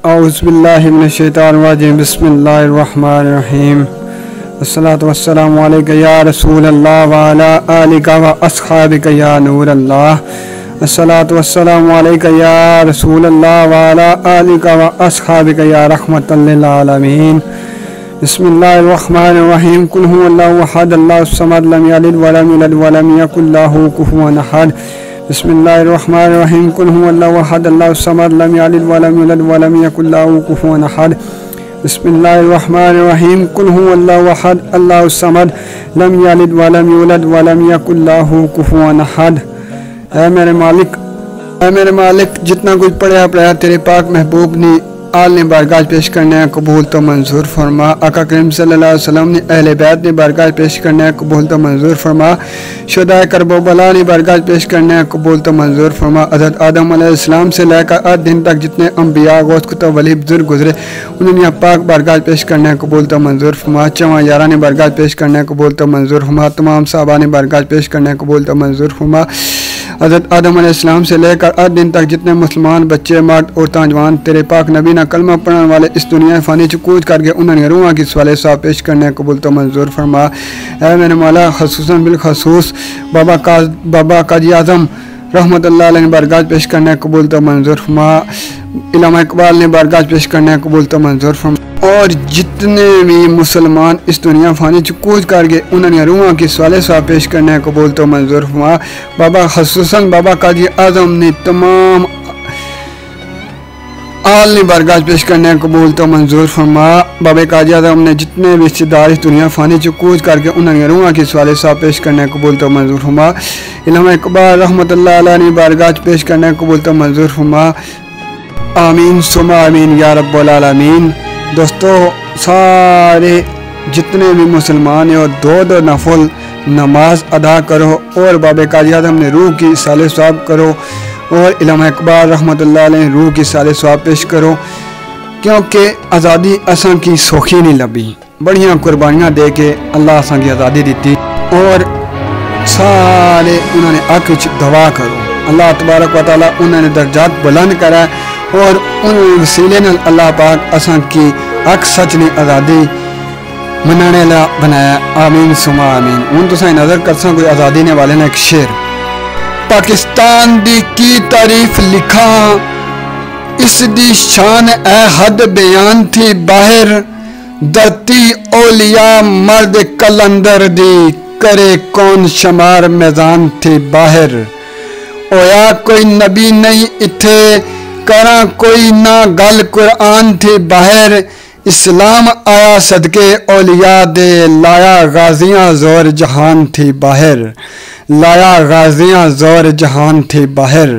اعوذ باللہ من الشیطان الرجیم بسم اللہ الرحمن الرحیم الصلاۃ والسلام علیک یا رسول اللہ وعلی آلک و اصحابک یا نور اللہ الصلاۃ والسلام علیک یا رسول اللہ وعلی آلک و اصحابک یا رحمۃ للعالمین بسم اللہ الرحمن الرحیم قل هو اللہ احد اللہ الصمد لم یلد ولم یولد ولم یکن لہ کفوا احد بسم اللہ الرحمن الرحیم قل هو اللہ احد اللہ الصمد لم یلد ولم یولد ولم یکن لہ کفوا احد بسم اللہ الرحمن الرحیم قل هو اللہ احد اللہ الصمد لم یلد ولم یولد ولم یکن لہ کفوا احد۔ اے میرے مالک جتنا کچھ پڑھا تیرے پاک محبوب نے آل نے بارگاہ پیش کرنا ہے قبول تو منظور فرما۔ آقا کریم صلی اللہ علیہ وسلم نے اہل بیت نے بارگاہ پیش کرنا ہے قبول تو منظور فرما۔ شہدائے کرب و بلا نے بارگاہ پیش کرنا ہے قبول تو منظور فرما۔ حضرت آدم علیہ السلام سے لے کر آج دن تک جتنے انبیاء غوث کتب ولی بزرگ گزرے انہوں نے پاک بارگاہ پیش کرنا ہے قبول تو منظور فرما۔ چواں یارہ نے بارگاہ پیش کرنا ہے قبول تو منظور فرما۔ تمام صحابہ نے بارگاہ پیش کرنا ہے قبول تو منظور فرما۔ حضرت آدم علیہ السلام سے لے کر آج دن تک جتنے مسلمان بچے مرد عورتاں جوان تیرے پاک نبی نہ کلمہ پڑھنے والے اس دنیا فانی چکوچ کر کے انہوں نے روحاں کی سوال صاحب پیش کرنے قبول تو منظور فرما۔ اے میرے مولا خصوصاً بالخصوص بابا قاضی اعظم رحمۃ اللہ علیہ نے بارگاہ پیش کرنے قبول تو منظور فرما۔ علامہ اقبال نے بارگاہ پیش کرنے قبول تو منظور فرما۔ اور جتنے بھی مسلمان اس دنیا فانی چکوچ کر کے انہوں نے روحاں کی سوال صاحب پیش کرنے قبول تو منظور فرما۔ بابا خصوصاً بابا قاضی اعظم نے تمام آل نے بارگاہ پیش کرنے قبول تو منظور فرما۔ بابا قاضی اعظم نے جتنے بھی رشتہ دار اس دنیا فانی چکوچ کر کے انہوں نے روحاں کی سوال صاحب پیش کرنے قبول تو منظور فرما۔ علامہ اقبال رحمۃ اللہ علیہ نے بارگاہ پیش کرنے قبول تو منظور فرما۔ آمین ثم آمین یا رب العالمین۔ دوستو سارے جتنے بھی مسلمان ہیں اور دو نفل نماز ادا کرو اور بابا قاضی اعظم نے روح کی صالح ثواب کرو اور علامہ اقبال رحمۃ اللہ علیہ روح کی صالح ثواب پیش کرو، کیونکہ آزادی اساں کی سوکھی نہیں لبھی، بڑیاں قربانیاں دے کے اللہ اساں کی آزادی دیتی اور سارے انہوں نے حق وچ دعا کرو اللہ تبارک و تعالیٰ انہوں نے درجات بلند کرا اور ان وسیلے نال اللہ پاک اساں کی حق سچ نے آزادی منانے لا بنایا۔ آمین ثم آمین۔ ہن تساں نظر کرساں کوئی آزادی نے والے نے ایک شعر پاکستان دی کی تعریف لکھاں اس دی شان اے حد بیان تھی باہر دھرتی اولیاء مرد کلندر دی کرے کون شمار میزان تھی باہر اویا کوئی نبی نہیں اتھے کراں کوئی نہ گل قرآن تھی باہر اسلام آیا صدقے اولیاء دے لایا غازیاں زور جہان تھی باہر لایا غازیاں زور جہان تھی باہر۔